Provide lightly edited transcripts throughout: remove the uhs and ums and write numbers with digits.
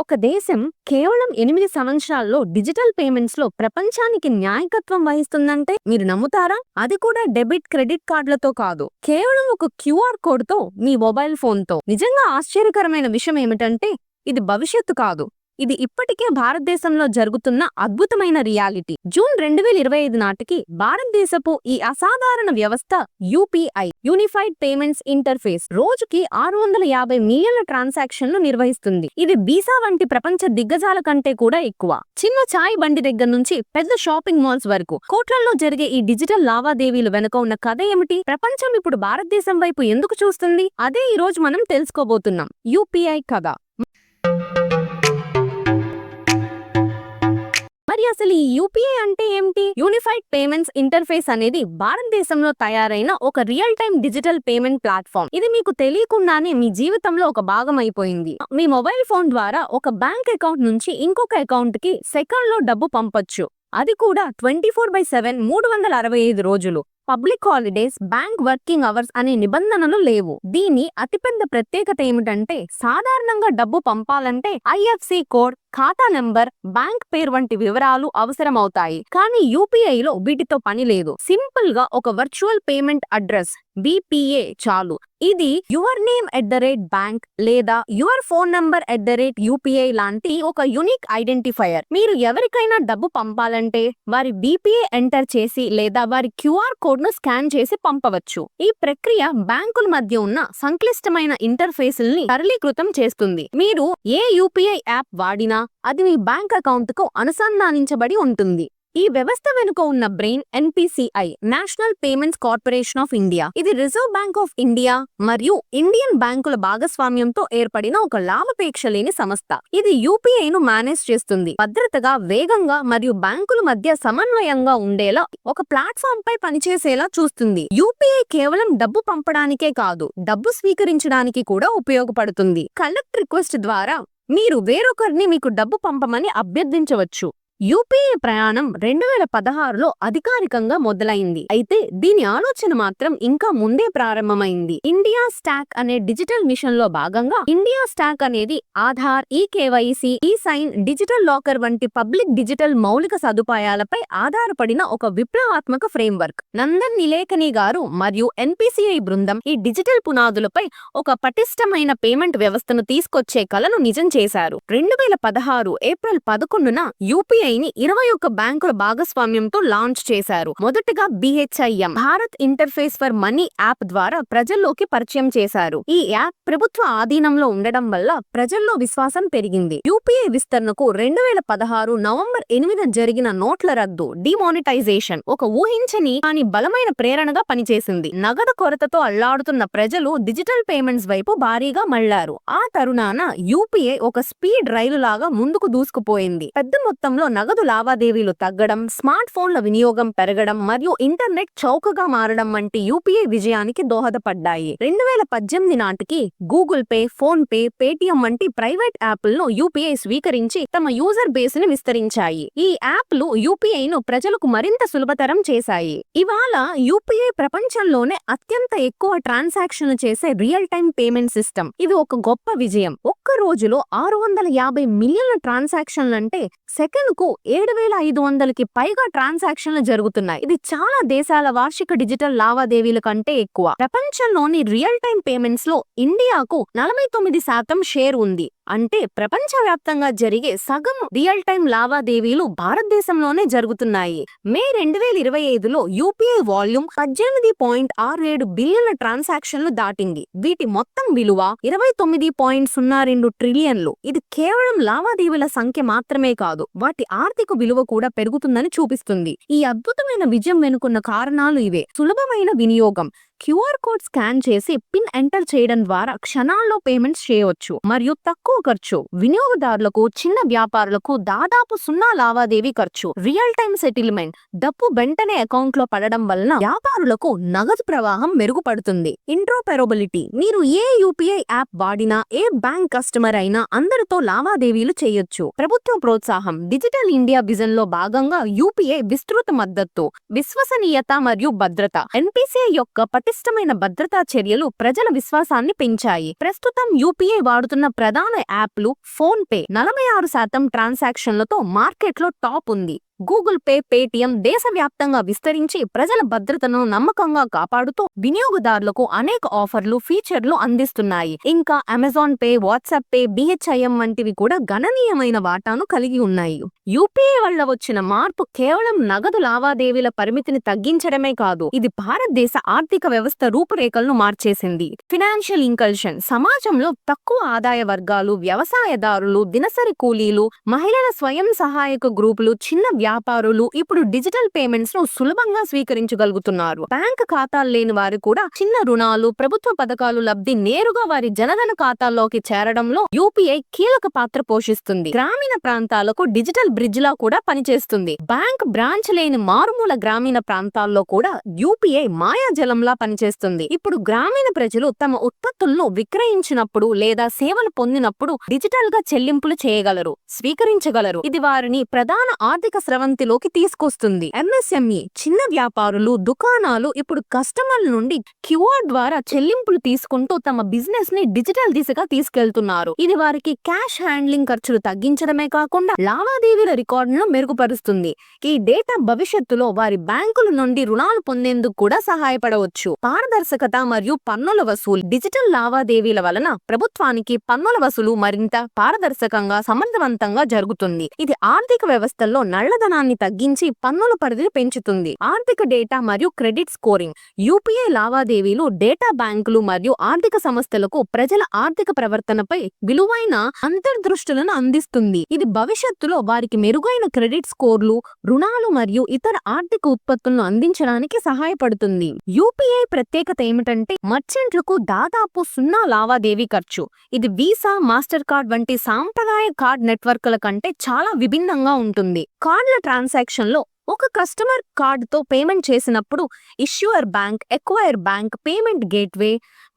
ఒక దేశం కేవలం 8 సంవత్సరాల్లో డిజిటల్ పేమెంట్స్ లో ప్రపంచానికి నాయకత్వం వహిస్తుందంటే మీరు నమ్ముతారా? అది కూడా డెబిట్ క్రెడిట్ కార్డులతో కాదు, కేవలం ఒక క్యూఆర్ కోడ్ తో, మీ మొబైల్ ఫోన్ తో. నిజంగా ఆశ్చర్యకరమైన విషయం ఏమిటంటే ఇది భవిష్యత్తు కాదు, ఇది ఇప్పటికే భారతదేశంలో జరుగుతున్న అద్భుతమైన రియాలిటీ. జూన్ 2025 నాటికి భారతదేశపు ఈ అసాధారణ వ్యవస్థ యూపీఐ యూనిఫైడ్ పేమెంట్స్ ఇంటర్ఫేస్ రోజుకి 650 మిలియన్ల ట్రాన్సాక్షన్లు నిర్వహిస్తుంది. ఇది వీసా వంటి ప్రపంచ దిగ్గజాల కంటే కూడా ఎక్కువ. చిన్న చాయ్ బండి దగ్గర నుంచి పెద్ద షాపింగ్ మాల్స్ వరకు కోట్లలో జరిగే ఈ డిజిటల్ లావాదేవీలు వెనుక ఉన్న కథ ఏమిటి? ప్రపంచం ఇప్పుడు భారతదేశం వైపు ఎందుకు చూస్తుంది? అదే ఈ రోజు మనం తెలుసుకోబోతున్నాం. యూపీఐ కథ. మరి అసలు ఈ యూపీఐ అంటే ఏమిటి? యూనిఫైడ్ పేమెంట్స్ ఇంటర్ఫేస్ అనేది భారతదేశంలో తయారైన ఒక real time digital payment platform. ఇది మీకు తెలియకుండానే మీ జీవితంలో ఒక భాగం అయిపోయింది. మీ మొబైల్ ఫోన్ ద్వారా ఒక బ్యాంక్ అకౌంట్ నుంచి ఇంకొక అకౌంట్ కి సెకండ్ లో డబ్బు పంపొచ్చు. అది కూడా 24/7 365 రోజులు. Public holidays, bank working hours అనే నిబంధనలు లేవు. దీని అతిపెద్ద ప్రత్యేకత ఏమిటంటే సాధారణంగా డబ్బు పంపాలంటే ఐఎఫ్సి కోడ్, ఖాతా నెంబర్, బ్యాంక్ పేరు వంటి వివరాలు అవసరమవుతాయి. కానీ యూపీఐలో వీటితో పని లేదు. సింపుల్ గా ఒక వర్చువల్ పేమెంట్ అడ్రస్ BPA చాలు. ఇది యువర్ నేమ్ @bank లేదా యువర్ ఫోన్ నంబర్ @UPI లాంటి ఒక యూనిక్ ఐడెంటిఫైయర్. మీరు ఎవరికైనా డబ్బు పంపాలంటే వారి BPA ఎంటర్ చేసి లేదా వారి QR కోడ్ ను స్కాన్ చేసి పంపవచ్చు. ఈ ప్రక్రియ బ్యాంకుల మధ్య ఉన్న సంక్లిష్టమైన ఇంటర్ఫేసుల్ని సరళీకృతం చేస్తుంది. మీరు ఏ యూపీఐ యాప్ వాడినా అది మీ బ్యాంక్ అకౌంట్ కు అనుసంధానించబడి ఉంటుంది. ఈ వ్యవస్థ వెనుక ఉన్న brain NPCI, national payments corporation of India. ఇది రిజర్వ్ బ్యాంక్ ఆఫ్ ఇండియా మరియు ఇండియన్ బ్యాంకుల భాగస్వామ్యంతో ఏర్పడిన ఒక లాభాపేక్ష లేని సంస్థ. ఇది యూపీఐ ను మేనేజ్ చేస్తుంది. భద్రతగా, వేగంగా మరియు బ్యాంకుల మధ్య సమన్వయంగా ఉండేలా ఒక ప్లాట్ఫామ్ పై పనిచేసేలా చూస్తుంది. యూపీఐ కేవలం డబ్బు పంపడానికే కాదు, డబ్బు స్వీకరించడానికి కూడా ఉపయోగపడుతుంది. కలెక్ట్ రిక్వెస్ట్ ద్వారా మీరు వేరొకరిని మీకు డబ్బు పంపమని అభ్యర్థించవచ్చు. యూపీఐ ప్రయాణం 2016లో అధికారికంగా మొదలైంది. అయితే దీని ఆలోచన మాత్రం ఇంకా ముందే ప్రారంభమైంది. ఇండియా స్టాక్ అనే డిజిటల్ మిషన్ లో భాగంగా ఇండియా స్టాక్ అనేది ఆధార్, ఈకేవైసీ, ఈసైన్, డిజిటల్ లాకర్ వంటి పబ్లిక్ డిజిటల్ మౌలిక సదుపాయాలపై ఆధారపడిన ఒక విప్లవాత్మక ఫ్రేమ్వర్క్. నందన్ నిలేకని గారు మరియు NPCI బృందం ఈ డిజిటల్ పునాదులపై ఒక పటిష్టమైన పేమెంట్ వ్యవస్థను తీసుకొచ్చే కలను నిజం చేశారు. 2016 ఏప్రిల్ 11న యూపీఐ 21 బ్యాంకుల భాగస్వామ్యంతో లాంచ్ చేశారు. మొదటగా BHIM Bharat interface for money app ద్వారా ప్రజల్లోకి పరిచయం చేశారు. ఈ యాప్ ప్రభుత్వ ఆధీనంలో ఉండడం వల్ల ప్రజల్లో విశ్వాసం పెరిగింది. యూపీఐ విస్తరణకు 2016 నవంబర్ 8న జరిగిన నోట్ల రద్దు, డిమానిటైజేషన్ ఒక ఊహించని కానీ బలమైన ప్రేరణగా పనిచేసింది. నగదు కొరతతో అల్లాడుతున్న ప్రజలు డిజిటల్ పేమెంట్స్ వైపు భారీగా మళ్లారు. ఆ తరుణాన యూపీఐ ఒక స్పీడ్ రైలు లాగా ముందుకు దూసుకుపోయింది. పెద్ద మొత్తంలో నగదు లావాదేవీలు తగ్గడం, స్మార్ట్ ఫోన్ల వినియోగం పెరగడం మరియు ఇంటర్నెట్ చౌకగా మారడం వంటి యూపీఐ విజయానికి దోహదపడ్డాయి. 2018 నాటికి Google pay, phone pay, Paytm వంటి ప్రైవేట్ యాప్లను యూపీఐ స్వీకరించి తమ యూజర్ బేస్ ని విస్తరించాయి. ఈ యాప్లు యూపీఐ ను ప్రజలకు మరింత సులభతరం చేశాయి. ఇవాళ యూపీఐ ప్రపంచంలోనే అత్యంత ఎక్కువ ట్రాన్సాక్షన్ చేసే రియల్ టైమ్ పేమెంట్ సిస్టమ్. ఇది ఒక గొప్ప విజయం. ఒక్క రోజులో 650 మిలియన్ల ట్రాన్సాక్షన్లంటే సెకండ్కు 7,500కి పైగా ట్రాన్సాక్షన్లు జరుగుతున్నాయి. ఇది చాలా దేశాల వార్షిక డిజిటల్ లావాదేవీల కంటే ఎక్కువ. ప్రపంచంలోని రియల్ టైమ్ పేమెంట్స్ లో ఇండియాకు 49% షేర్ ఉంది. అంటే ప్రపంచవ్యాప్తంగా జరిగే సగం రియల్ టైమ్ లావాదేవీలు భారతదేశంలోనే జరుగుతున్నాయి. మే 2025లో యూపీఐ వాల్యూమ్ 18.67 బిలియన్ల ట్రాన్సాక్షన్లు దాటింది. వీటి మొత్తం విలువ 29.02 ట్రిలియన్లు. ఇది కేవలం లావాదేవీల సంఖ్య మాత్రమే కాదు, వాటి ఆర్థిక విలువ కూడా పెరుగుతుందని చూపిస్తుంది. ఈ అద్భుతమైన విజయం వెనుకున్న కారణాలు ఇవే. సులభమైన వినియోగం, QR కోడ్ స్కాన్ చేసి పిన్ ఎంటర్ చేయడం ద్వారా క్షణాల్లో పేమెంట్స్ చేయవచ్చు మరియు తక్కువ ఖర్చు. వినియోగదారులకు, చిన్న వ్యాపారులకు దాదాపు 0 లావాదేవీ ఖర్చు. రియల్ టైమ్ సెటిల్మెంట్, డబ్బు వెంటనే అకౌంట్ లో పడడం వలన వ్యాపారులకు నగదు ప్రవాహం మెరుగుపడుతుంది. ఇంట్రోపెరబిలిటీ, మీరు ఏ యూపీఐ యాప్ వాడినా, ఏ బ్యాంక్ కస్టమర్ అయినా అందరితో లావాదేవీలు చేయొచ్చు. ప్రభుత్వ ప్రోత్సాహం, డిజిటల్ ఇండియా విజన్ లో భాగంగా యూపీఐ విస్తృత మద్దతు. విశ్వసనీయత మరియు భద్రత, NPCI యొక్క పటిష్టమైన భద్రతా చర్యలు ప్రజల విశ్వాసాన్ని పెంచాయి. ప్రస్తుతం యూపీఐ వాడుతున్న ప్రధాన యాప్లు ఫోన్ పే 46% ట్రాన్సాక్షన్లతో మార్కెట్లో టాప్ ఉంది. గూగుల్ పే, పేటిఎం దేశవ్యాప్తంగా విస్తరించి ప్రజల భద్రతను నమ్మకంగా కాపాడుతూ వినియోగదారులకు అనేక ఆఫర్లు, ఫీచర్లు అందిస్తున్నాయి. ఇంకా Amazon pay, WhatsApp pay, BHIM వంటివి కూడా గణనీయమైన వాటాను కలిగి ఉన్నాయి. యూపీఐ వల్ల వచ్చిన మార్పు కేవలం నగదు లావాదేవీల పరిమితిని తగ్గించడమే కాదు, ఇది భారతదేశ ఆర్థిక వ్యవస్థ రూపురేఖలను మార్చేసింది. ఫినాన్షియల్ ఇంక్లూజన్ సమాజంలో తక్కువ ఆదాయ వర్గాలు, వ్యవసాయదారులు, దినసరి కూలీలు, మహిళల స్వయం సహాయక గ్రూపులు, చిన్న వ్యాపారులు ఇప్పుడు డిజిటల్ పేమెంట్స్ ను సులభంగా స్వీకరించగలుగుతున్నారు. బ్యాంక్ ఖాతాలు లేని వారు కూడా చిన్న రుణాలు, ప్రభుత్వ పథకాలు లబ్ధి నేరుగా వారి జనధన ఖాతాల్లోకి చేరడంలో యూపీఐ కీలక పాత్ర పోషిస్తుంది. గ్రామీణ ప్రాంతాలకు డిజిటల్ బ్రిడ్జ్ లా కూడా పనిచేస్తుంది. బ్యాంక్ బ్రాంచ్ లేని మారుమూల గ్రామీణ ప్రాంతాల్లో కూడా యూపీఐ మాయాజలంలా పనిచేస్తుంది. ఇప్పుడు గ్రామీణ ప్రజలు తమ ఉత్పత్తులను విక్రయించినప్పుడు లేదా సేవలు పొందినప్పుడు డిజిటల్ గా చెల్లింపులు చేయగలరు, స్వీకరించగలరు. ఇది వారిని ప్రధాన ఆర్థిక స్రవంతిలోకి తీసుకొస్తుంది. ఎంఎస్ఎంఈ చిన్న వ్యాపారులు, దుకాణాలు ఇప్పుడు కస్టమర్ల నుండి క్యూఆర్ ద్వారా చెల్లింపులు తీసుకుంటూ తమ బిజినెస్ ని డిజిటల్ దిశగా తీసుకెళ్తున్నారు. ఇది వారికి క్యాష్ హ్యాండ్లింగ్ ఖర్చులు తగ్గించడమే కాకుండా లావాదేవీల రికార్డులను మెరుగుపరుస్తుంది. ఈ డేటా భవిష్యత్తులో వారి బ్యాంకుల నుండి రుణాలు పొందేందుకు కూడా సహాయపడవచ్చు. పారదర్శకత మరియు పన్నుల వసూలు డిజిటల్ లావాదేవీల వలన ప్రభుత్వానికి పన్నుల వసూలు మరింత పారదర్శకంగా, సమర్థవంతంగా జరుగుతుంది. ఇది ఆర్థిక వ్యవస్థల్లో నల్లధనాన్ని తగ్గించి పన్నుల పరిధిని పెంచుతుంది. ఆర్థిక డేటా మరియు క్రెడిట్ స్కోరింగ్ యూపీఐ లావాదేవీలు డేటా బ్యాంకులు మరియు ఆర్థిక సంస్థలకు ప్రజల ఆర్థిక ప్రవర్తనపై విలువైన అంతర్దృష్టులను అందిస్తుంది. ఇది భవిష్యత్తులో వారికి మెరుగైన క్రెడిట్ స్కోర్లు, రుణాలు మరియు ఇతర ఆర్థిక ఉత్పత్తులను అందించడానికి సహాయపడుతుంది. యూపీఐ ప్రత్యేకత ఏమిటంటే మర్చెంట్లకు దాదాపు 0 లావాదేవీ ఖర్చు. ఇది వీసా, మాస్టర్ కార్డ్ వంటి సాంప్రదాయ కార్డ్ నెట్వర్క్ల కంటే చాలా విభిన్నంగా ఉంటుంది. కార్డుల ట్రాన్సాక్షన్ లో ఒక కస్టమర్ కార్డుతో పేమెంట్ చేసినప్పుడు issuer bank, acquirer bank, payment gateway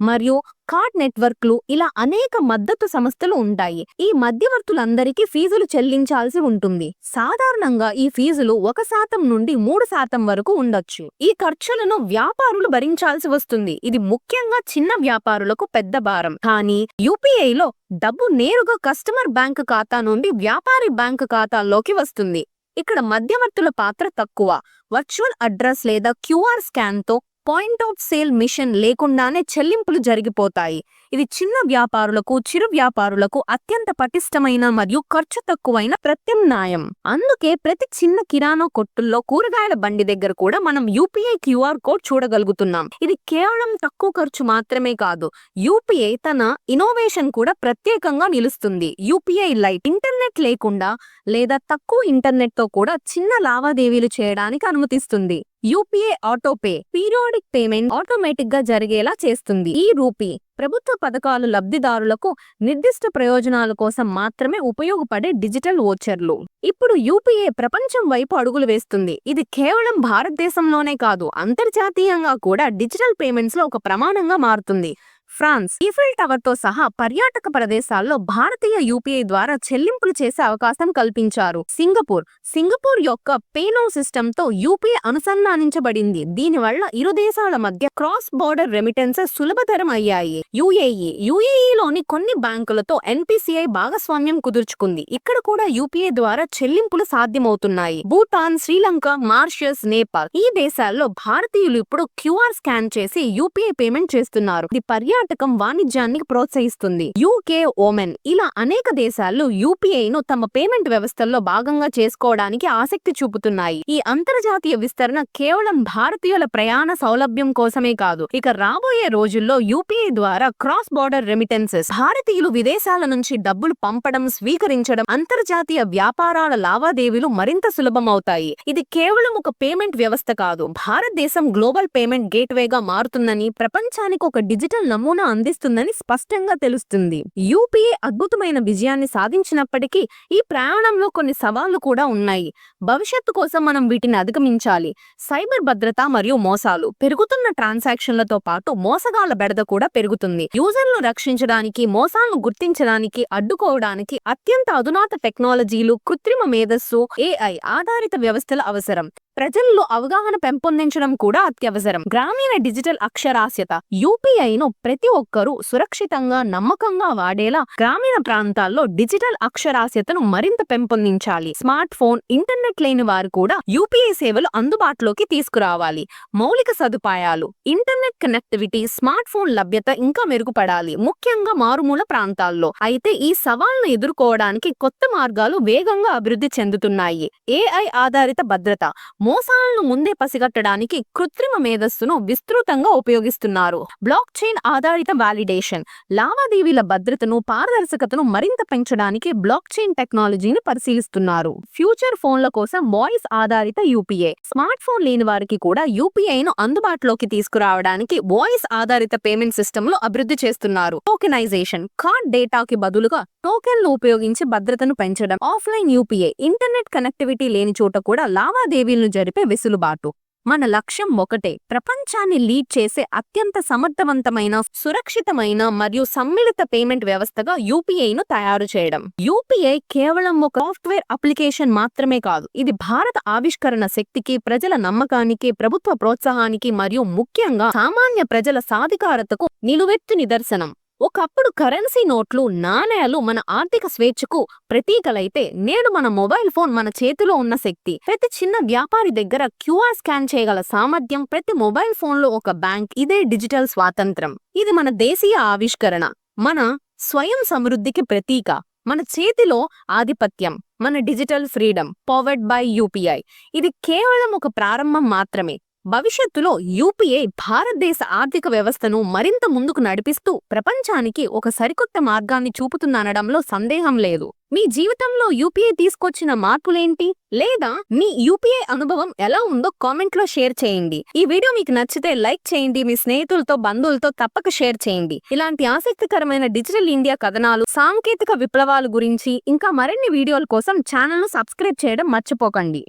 మరియు కార్డ్ నెట్వర్క్లు ఇలా అనేక మద్దతు సంస్థలు ఉంటాయి. ఈ మధ్యవర్తులందరికీ ఫీజులు చెల్లించాల్సి ఉంటుంది. సాధారణంగా ఈ ఫీజులు 1% నుండి 3% వరకు ఉండొచ్చు. ఈ ఖర్చులను వ్యాపారులు భరించాల్సి వస్తుంది. ఇది ముఖ్యంగా చిన్న వ్యాపారులకు పెద్ద భారం. కానీ యూపీఐలో డబ్బు నేరుగా కస్టమర్ బ్యాంక్ ఖాతా నుండి వ్యాపారి బ్యాంక్ ఖాతాల్లోకి వస్తుంది. ఇక్కడ మధ్యవర్తుల పాత్ర తక్కువ. వర్చువల్ అడ్రస్ లేదా క్యూఆర్ స్కాన్ తో పాయింట్ ఆఫ్ సేల్ మిషన్ లేకుండానే చెల్లింపులు జరిగిపోతాయి. ఇది చిన్న వ్యాపారులకు, చిరు వ్యాపారులకు అత్యంత పటిష్టమైన మరియు ఖర్చు తక్కువైన ప్రత్యామ్నాయం. అందుకే ప్రతి చిన్న కిరాణా కొట్టుల్లో, కూరగాయల బండి దగ్గర కూడా మనం యూపీఐ క్యూఆర్ కోడ్ చూడగలుగుతున్నాం. ఇది కేవలం తక్కువ ఖర్చు మాత్రమే కాదు, యూపీఐ తన ఇన్నోవేషన్ కూడా ప్రత్యేకంగా నిలుస్తుంది. యూపీఐ లైట్ ఇంటర్నెట్ లేకుండా లేదా తక్కువ ఇంటర్నెట్ తో కూడా చిన్న లావాదేవీలు చేయడానికి అనుమతిస్తుంది. UPI autopay periodic payment automatic గా జరిగేలా చేస్తుంది. ఈ రూపీ ప్రభుత్వ పథకాలు లబ్ధిదారులకు నిర్దిష్ట ప్రయోజనాల కోసం మాత్రమే ఉపయోగపడే డిజిటల్ వోచర్లు. ఇప్పుడు యూపీఐ ప్రపంచం వైపు అడుగులు వేస్తుంది. ఇది కేవలం భారతదేశంలోనే కాదు, అంతర్జాతీయంగా కూడా డిజిటల్ పేమెంట్స్ లో ఒక ప్రమాణంగా మారుతుంది. ఫ్రాన్స్ ఈఫిల్ టవర్ తో సహా పర్యాటక ప్రదేశాల్లో భారతీయ యూపీఐ ద్వారా చెల్లింపులు చేసే అవకాశం కల్పించారు. సింగపూర్ యొక్క పేనో సిస్టమ్ తో యూపీఐ అనుసంధానించబడింది. దీనివల్ల ఇరు దేశాల మధ్య క్రాస్ బోర్డర్ రెమిటెన్సెస్ సులభతరం అయ్యాయి. యుఏఈలోని కొన్ని బ్యాంకులతో ఎన్పిసిఐ భాగస్వామ్యం కుదుర్చుకుంది. ఇక్కడ కూడా యూపీఐ ద్వారా చెల్లింపులు సాధ్యమవుతున్నాయి. భూటాన్, శ్రీలంక, మారిషస్, నేపాల్ ఈ దేశాల్లో భారతీయులు ఇప్పుడు క్యూఆర్ స్కాన్ చేసి యూపీఐ పేమెంట్ చేస్తున్నారు. ఇది పర్యాటకం, వాణిజ్యాన్ని ప్రోత్సహిస్తుంది. యూకే, ఓమెన్ ఇలా అనేక దేశాలు యూపీఐ ను తమ పేమెంట్ వ్యవస్థల్లో భాగంగా చేసుకోవడానికి ఆసక్తి చూపుతున్నాయి. ఈ అంతర్జాతీయ విస్తరణ కేవలం భారతీయుల ప్రయాణ సౌలభ్యం కోసమే కాదు, ఇక రాబోయే రోజుల్లో యూపీఐ ద్వారా క్రాస్ బోర్డర్ రెమిటెన్సెస్, భారతీయులు విదేశాల నుంచి డబ్బులు పంపడం, స్వీకరించడం, అంతర్జాతీయ వ్యాపారాల లావాదేవీలు మరింత సులభమవుతాయి. ఇది కేవలం ఒక పేమెంట్ వ్యవస్థ కాదు, భారతదేశం గ్లోబల్ పేమెంట్ గేట్వేగా మారుతుందని, ప్రపంచానికి ఒక డిజిటల్ నమూనా అందిస్తుందని స్పష్టంగా తెలుస్తుంది. యూపీఐ అద్భుతమైన విజయాన్ని సాధించినప్పటికీ ఈ ప్రయాణంలో కొన్ని సవాళ్లు కూడా ఉన్నాయి. భవిష్యత్తు కోసం మనం వీటిని అధిగమించాలి. సైబర్ భద్రత మరియు మోసాలు పెరుగుతున్న ట్రాన్సాక్షన్లతో పాటు మోసగాళ్ల బెడద కూడా పెరుగుతుంది. యూజర్లను రక్షించడానికి, మోసాలను గుర్తించడానికి, అడ్డుకోవడానికి అత్యంత అధునాత టెక్నాలజీలు, కృత్రిమ మేధస్సు, ఏఐ ఆధారిత వ్యవస్థల అవసరం. ప్రజల్లో అవగాహన పెంపొందించడం కూడా అత్యవసరం. గ్రామీణ డిజిటల్ అక్షరాస్యత. యూపీఐను ప్రతి ఒక్కరూ సురక్షితంగా, నమ్మకంగా వాడేలా గ్రామీణ ప్రాంతాల్లో డిజిటల్ అక్షరాస్యతను మరింత పెంపొందించాలి. స్మార్ట్ ఫోన్, ఇంటర్నెట్ లేని వారు కూడా యూపీఐ సేవలు అందుబాటులోకి తీసుకురావాలి. మౌలిక సదుపాయాలు. ఇంటర్నెట్ కనెక్టివిటీ, స్మార్ట్ ఫోన్ లభ్యత ఇంకా మెరుగుపడాలి, ముఖ్యంగా మారుమూల ప్రాంతాల్లో. అయితే ఈ సవాళ్లను ఎదుర్కోవడానికి కొత్త మార్గాలు వేగంగా అభివృద్ధి చెందుతున్నాయి. ఏఐ ఆధారిత భద్రత. మోసాలను ముందే పసిగట్టడానికి కృత్రిమ మేధస్సును విస్తృతంగా ఉపయోగిస్తున్నారు. బ్లాక్ చైన్ ఆధారిత వాలిడేషన్. లావాదేవీల భద్రతను, పారదర్శకతను మరింత పెంచడానికి బ్లాక్ చైన్ టెక్నాలజీని పరిశీలిస్తున్నారు. ఫ్యూచర్ ఫోన్ల కోసం వాయిస్ ఆధారిత యూపీఐ. స్మార్ట్ ఫోన్ లేని వారికి కూడా యూపీఐను అందుబాటులోకి తీసుకురావడానికి వాయిస్ ఆధారిత పేమెంట్ సిస్టమ్లు అభివృద్ధి చేస్తున్నారు. టోకెనైజేషన్. కార్డ్ డేటాకి బదులుగా టోకెన్లు ఉపయోగించి భద్రతను పెంచడం. Offline UPI. ఇంటర్నెట్ కనెక్టివిటీ లేని చోట కూడా లావాదేవీలను జరిపే వెసులుబాటు. మన లక్ష్యం ఒకటే, ప్రపంచాన్ని లీడ్ చేసే అత్యంత సమర్థవంతమైన, సురక్షితమైన మరియు సమ్మిళిత పేమెంట్ వ్యవస్థగా యూపీఐను తయారు చేయడం. యూపీఐ కేవలం ఒక సాఫ్ట్వేర్ అప్లికేషన్ మాత్రమే కాదు. ఇది భారత ఆవిష్కరణ శక్తికి, ప్రజల నమ్మకానికి, ప్రభుత్వ ప్రోత్సాహానికి మరియు ముఖ్యంగా సామాన్య ప్రజల సాధికారతకు నిలువెత్తు నిదర్శనం. ఒకప్పుడు కరెన్సీ నోట్లు, నాణేలు మన ఆర్థిక స్వేచ్ఛకు ప్రతీకలైతే నేడు మన మొబైల్ ఫోన్ మన చేతిలో ఉన్న శక్తి. ప్రతి చిన్న వ్యాపారి దగ్గర క్యూఆర్ స్కాన్ చేయగల సామర్థ్యం, ప్రతి మొబైల్ ఫోన్లో ఒక బ్యాంక్. ఇదే డిజిటల్ స్వాతంత్రం. ఇది మన దేశీయ ఆవిష్కరణ, మన స్వయం సమృద్ధికి ప్రతీక. మన చేతిలో ఆధిపత్యం, మన digital freedom, powered by UPI. ఇది కేవలం ఒక ప్రారంభం మాత్రమే. భవిష్యత్తులో యూపీఐ భారతదేశ ఆర్థిక వ్యవస్థను మరింత ముందుకు నడిపిస్తూ ప్రపంచానికి ఒక సరికొత్త మార్గాన్ని చూపుతుందనడంలో సందేహం లేదు. మీ జీవితంలో యూపీఐ తీసుకొచ్చిన మార్పులేంటి? లేదా మీ యూపీఐ అనుభవం ఎలా ఉందో కామెంట్లో షేర్ చేయండి. ఈ వీడియో మీకు నచ్చితే లైక్ చేయండి, మీ స్నేహితులతో, బంధువులతో తప్పక షేర్ చేయండి. ఇలాంటి ఆసక్తికరమైన డిజిటల్ ఇండియా కథనాలు, సాంకేతిక విప్లవాల గురించి ఇంకా మరిన్ని వీడియోల కోసం ఛానల్ను సబ్స్క్రైబ్ చేయడం మర్చిపోకండి.